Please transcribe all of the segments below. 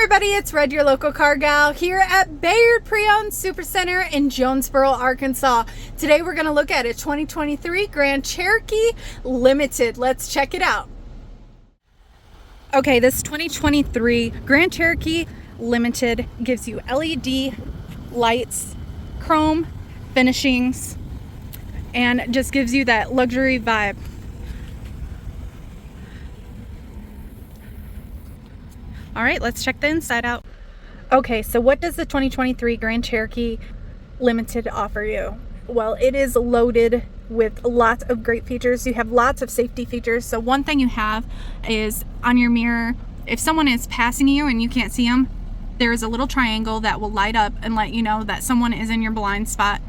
everybody, it's Red, your local car gal, here at Bayard Pre-Owned Supercenter in Jonesboro, Arkansas. Today we're going to look at a 2023 Grand Cherokee Limited. Let's check it out. Okay, this 2023 Grand Cherokee Limited gives you LED lights, chrome finishings, and just gives you that luxury vibe. All right, let's check the inside out. Okay, so what does the 2023 Grand Cherokee Limited offer you? Well, it is loaded with lots of great features. You have lots of safety features. So one thing you have is on your mirror, if someone is passing you and you can't see them, there is a little triangle that will light up and let you know that someone is in your blind spot.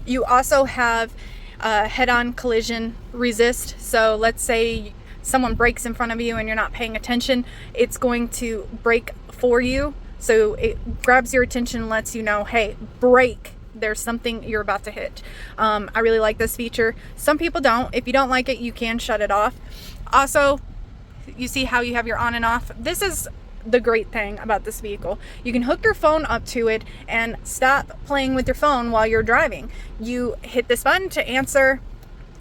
You also have head-on collision resist. So let's say someone brakes in front of you and you're not paying attention, it's going to brake for you. So it grabs your attention and lets you know, hey, brake, there's something you're about to hit. I really like this feature. Some people don't. If you don't like it, you can shut it off. Also, you see how you have your on and off. This is the great thing about this vehicle. You can hook your phone up to it and stop playing with your phone while you're driving. You hit this button to answer.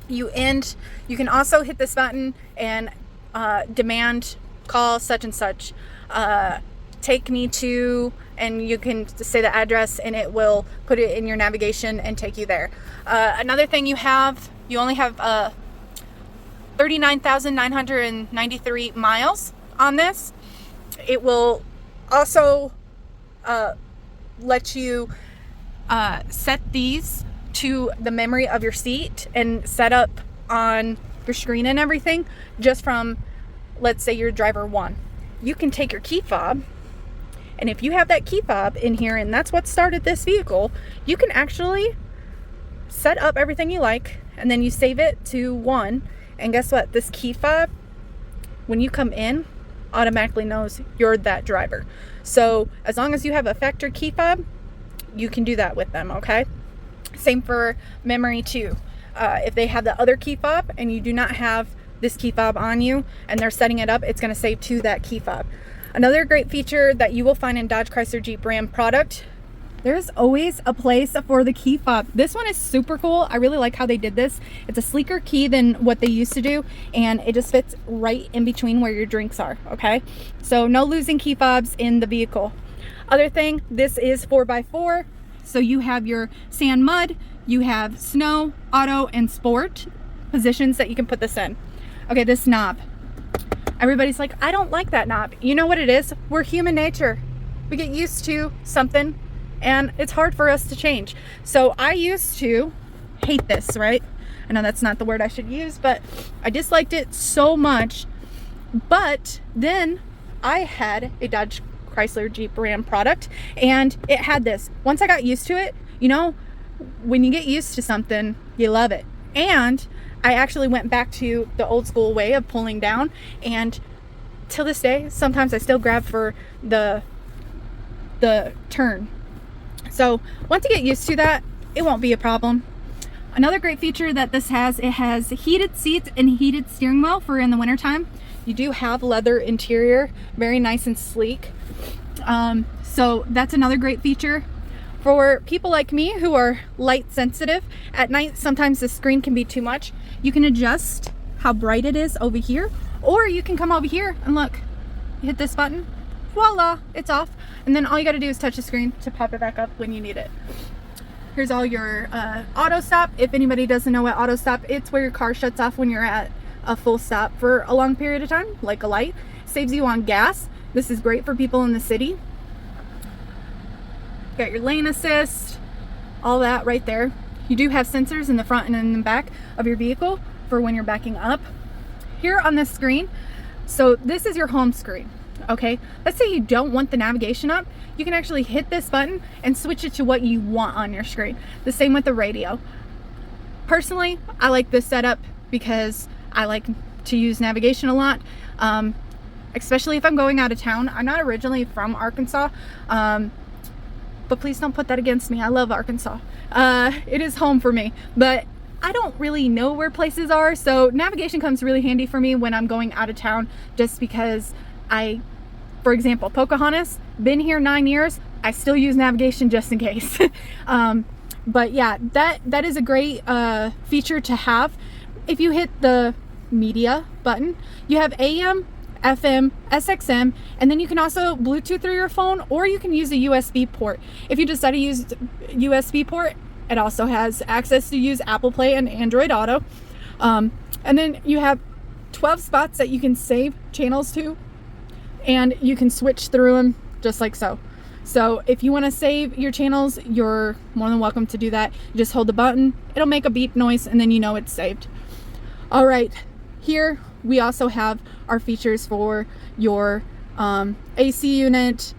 You can also hit this button and demand call such and such, take me to, and you can say the address and it will put it in your navigation and take you there. Another thing you only have 39,993 miles on this. It will also let you set these to the memory of your seat and set up on your screen and everything just from, let's say you're driver 1. You can take your key fob, and if you have that key fob in here, and that's what started this vehicle, you can actually set up everything you like, and then you save it to 1, and guess what? This key fob, when you come in, automatically knows you're that driver. So as long as you have a factory key fob, you can do that with them, okay? Same for memory too. If they have the other key fob and you do not have this key fob on you and they're setting it up, it's going to save to that key fob. Another great feature that you will find in Dodge, Chrysler, Jeep, Ram product, there's always a place for the key fob. This one is super cool. I really like how they did this. It's a sleeker key than what they used to do, and it just fits right in between where your drinks are, okay? So no losing key fobs in the vehicle. Other thing, this is 4x4. So you have your sand, mud, you have snow, auto, and sport positions that you can put this in. Okay, this knob. Everybody's like, I don't like that knob. You know what it is? We're human nature. We get used to something and it's hard for us to change. So I used to hate this, right? I know that's not the word I should use, but I disliked it so much. But then I had a Dodge, Chrysler, Jeep, Ram product, and it had this. Once I got used to it, you know, when you get used to something, you love it. And I actually went back to the old school way of pulling down, and till this day, sometimes I still grab for the turn. So once you get used to that, it won't be a problem. Another great feature that this has, it has heated seats and heated steering wheel for in the wintertime. You do have leather interior, very nice and sleek. So that's another great feature. For people like me who are light sensitive, at night sometimes the screen can be too much. You can adjust how bright it is over here, or you can come over here and look, you hit this button, voila, it's off, and then all you got to do is touch the screen to pop it back up when you need it. Here's all your auto stop. If anybody doesn't know what auto stop, it's where your car shuts off when you're at a full stop for a long period of time, like a light. Saves you on gas. This is great for people in the city. Got your lane assist, all that right there. You do have sensors in the front and in the back of your vehicle for when you're backing up. Here on this screen, so this is your home screen, okay? Let's say you don't want the navigation up, you can actually hit this button and switch it to what you want on your screen. The same with the radio. Personally, I like this setup because I like to use navigation a lot, especially if I'm going out of town. I'm not originally from Arkansas, but please don't put that against me. I love Arkansas. It is home for me, but I don't really know where places are, so navigation comes really handy for me when I'm going out of town, just because I For example, Pocahontas, been here 9 years. I still use navigation just in case. But yeah, that is a great feature to have. If you hit the media button, you have AM, FM, SXM, and then you can also Bluetooth through your phone, or you can use a USB port. If you decide to use USB port, it also has access to use Apple Play and Android Auto. And then you have 12 spots that you can save channels to, and you can switch through them just like so. So if you want to save your channels, you're more than welcome to do that. You just hold the button, it'll make a beep noise, and then you know it's saved. All right, here we also have our features for your AC unit,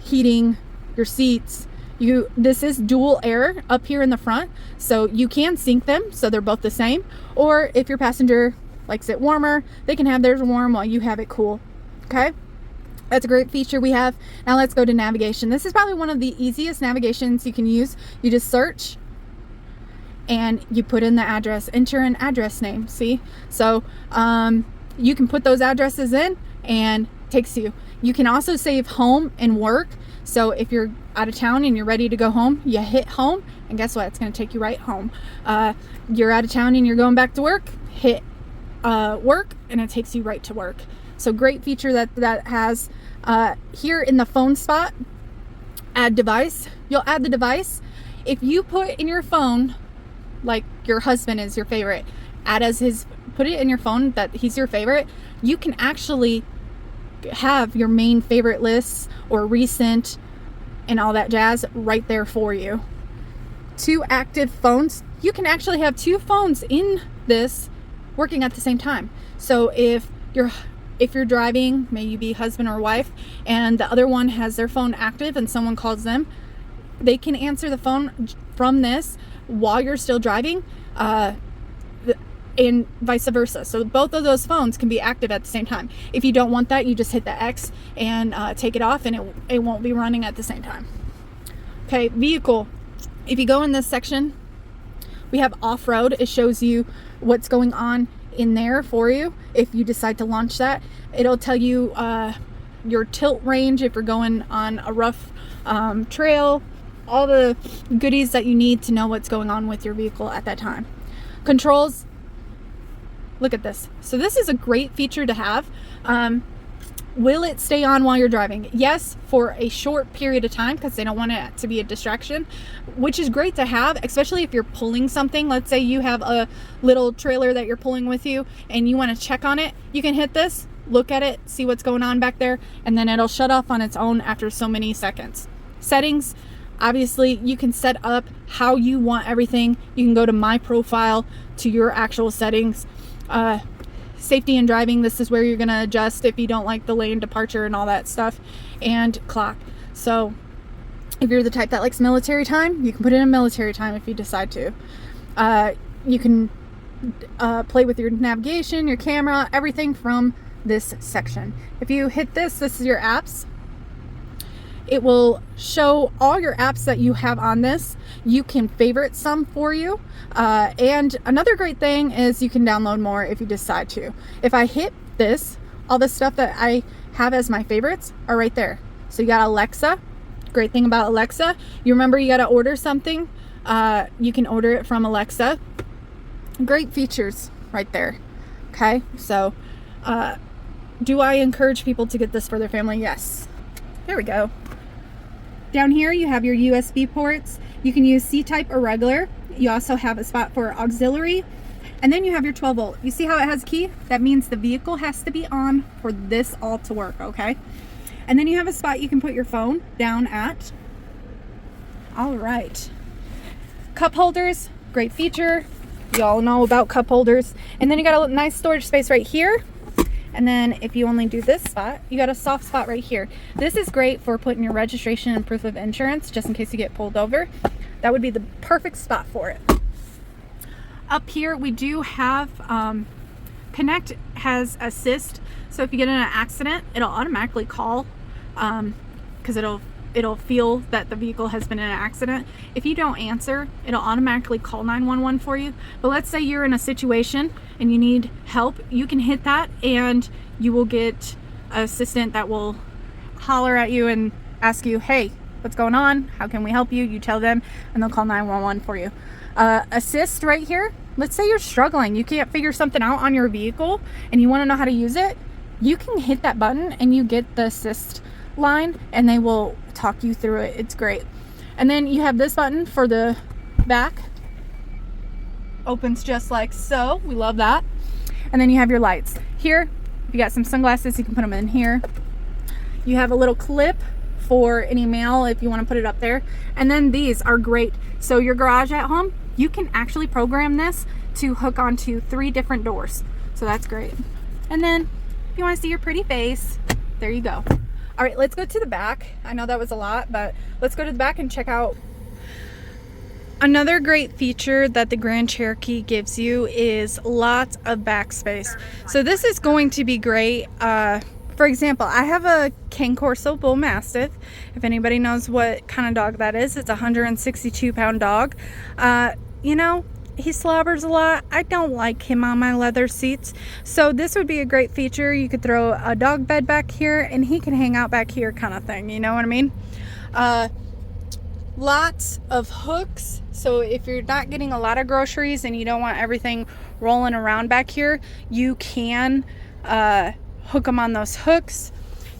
heating, your seats. This is dual air up here in the front, so you can sync them so they're both the same. Or if your passenger likes it warmer, they can have theirs warm while you have it cool. Okay, that's a great feature we have. Now let's go to navigation. This is probably one of the easiest navigations you can use. You just search and you put in the address, enter an address name. See, so you can put those addresses in and it takes you. You can also save home and work. So if you're out of town and you're ready to go home, you hit home, and guess what? It's going to take you right home. You're out of town and you're going back to work, hit work, and it takes you right to work. So great feature that has. Here in the phone spot, add device. You'll add the device. If you put in your phone, like your husband is your favorite, put it in your phone that he's your favorite, you can actually have your main favorite lists or recent and all that jazz right there for you. 2 active phones. You can actually have 2 phones in this working at the same time. So if you're driving, may you be husband or wife, and the other one has their phone active and someone calls them, they can answer the phone from this while you're still driving, and vice versa. So both of those phones can be active at the same time. If you don't want that, you just hit the X and take it off, and it won't be running at the same time. Okay, vehicle. If you go in this section, we have off-road. It shows you what's going on in there for you. If you decide to launch that, it'll tell you your tilt range if you're going on a rough trail, all the goodies that you need to know what's going on with your vehicle at that time. Controls, look at this. So this is a great feature to have. Will it stay on while you're driving? Yes, for a short period of time, because they don't want it to be a distraction, which is great to have, especially if you're pulling something. Let's say you have a little trailer that you're pulling with you and you want to check on it. You can hit this, look at it, see what's going on back there, and then it'll shut off on its own after so many seconds. Settings, obviously you can set up how you want everything. You can go to my profile to your actual settings. Safety and driving, this is where you're going to adjust if you don't like the lane departure and all that stuff, and clock. So if you're the type that likes military time, you can put it in military time if you decide to. You can play with your navigation, your camera, everything from this section. If you hit this is your apps. It will show all your apps that you have on this. You can favorite some for you. And another great thing is you can download more if you decide to. If I hit this, all the stuff that I have as my favorites are right there. So you got Alexa. Great thing about Alexa, you remember you got to order something, you can order it from Alexa. Great features right there. Okay, so do I encourage people to get this for their family? Yes. There we go. Down here you have your USB ports. You can use C-type or regular. You also have a spot for auxiliary, and then you have your 12 volt. You see how it has a key? That means the vehicle has to be on for this all to work. Okay, and then you have a spot you can put your phone down at. All right, cup holders, great feature. You all know about cup holders. And then you got a nice storage space right here. And then if you only do this spot, you got a soft spot right here. This is great for putting your registration and proof of insurance, just in case you get pulled over. That would be the perfect spot for it. Up here we do have Connect has assist. So if you get in an accident, it'll automatically call, because it'll feel that the vehicle has been in an accident. If you don't answer, it'll automatically call 911 for you. But let's say you're in a situation and you need help, you can hit that and you will get assistant that will holler at you and ask you, hey, what's going on? How can we help you? You tell them and they'll call 911 for you. Assist right here. Let's say you're struggling. You can't figure something out on your vehicle and you want to know how to use it. You can hit that button and you get the assist line and they will talk you through it. It's great. And then you have this button for the back. Opens just like so. We love that. And then you have your lights. Here, if you got some sunglasses, you can put them in here. You have a little clip for any mail if you want to put it up there. And then these are great. So your garage at home, you can actually program this to hook onto 3 different doors. So that's great. And then if you want to see your pretty face, there you go. All right, let's go to the back. I know that was a lot, but let's go to the back and check out. Another great feature that the Grand Cherokee gives you is lots of backspace. So this is going to be great. For example, I have a Cane Corso Bull Mastiff. If anybody knows what kind of dog that is, it's a 162-pound dog. You know, he slobbers a lot. I don't like him on my leather seats. So this would be a great feature. You could throw a dog bed back here and he can hang out back here kind of thing. You know what I mean? Lots of hooks. So if you're not getting a lot of groceries and you don't want everything rolling around back here, you can hook them on those hooks.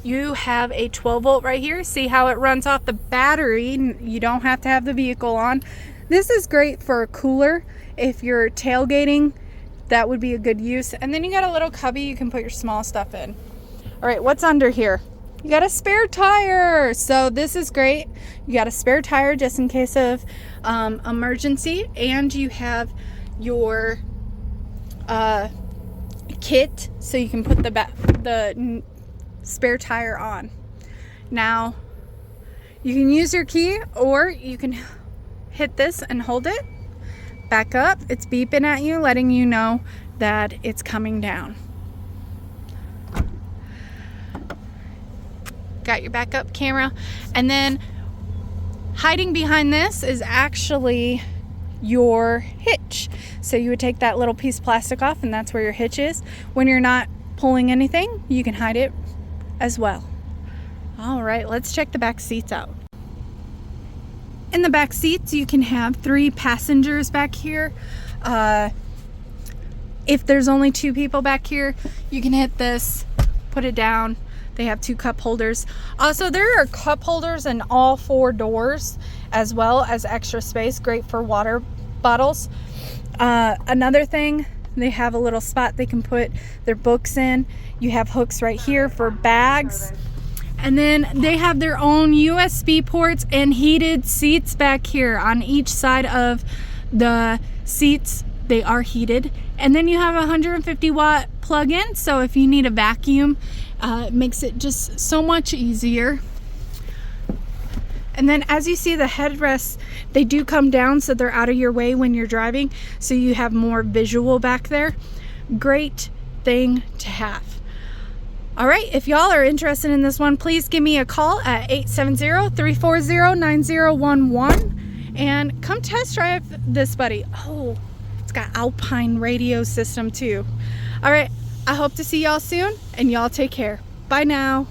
You have a 12 volt right here. See how it runs off the battery. You don't have to have the vehicle on. This is great for a cooler. If you're tailgating, that would be a good use. And then you got a little cubby you can put your small stuff in. All right, what's under here? You got a spare tire. So this is great. You got a spare tire just in case of emergency. And you have your kit so you can put the spare tire on. Now you can use your key or you can hit this and hold it back up. It's beeping at you, letting you know that it's coming down. Got your backup camera. And then hiding behind this is actually your hitch. So you would take that little piece of plastic off and that's where your hitch is. When you're not pulling anything, you can hide it as well. All right, let's check the back seats out. In the back seats, you can have 3 passengers back here. If there's only 2 people back here, you can hit this, put it down. They have 2 cup holders. Also, there are cup holders in all 4 doors as well as extra space. Great for water bottles. Another thing, they have a little spot they can put their books in. You have hooks right here for bags. And then they have their own USB ports and heated seats back here on each side of the seats. They are heated. And then you have a 150 watt plug-in. So if you need a vacuum, it makes it just so much easier. And then as you see the headrests, they do come down so they're out of your way when you're driving. So you have more visual back there. Great thing to have. All right, if y'all are interested in this one, please give me a call at 870-340-9011 and come test drive this buddy. Oh, it's got Alpine radio system too. All right, I hope to see y'all soon and y'all take care. Bye now.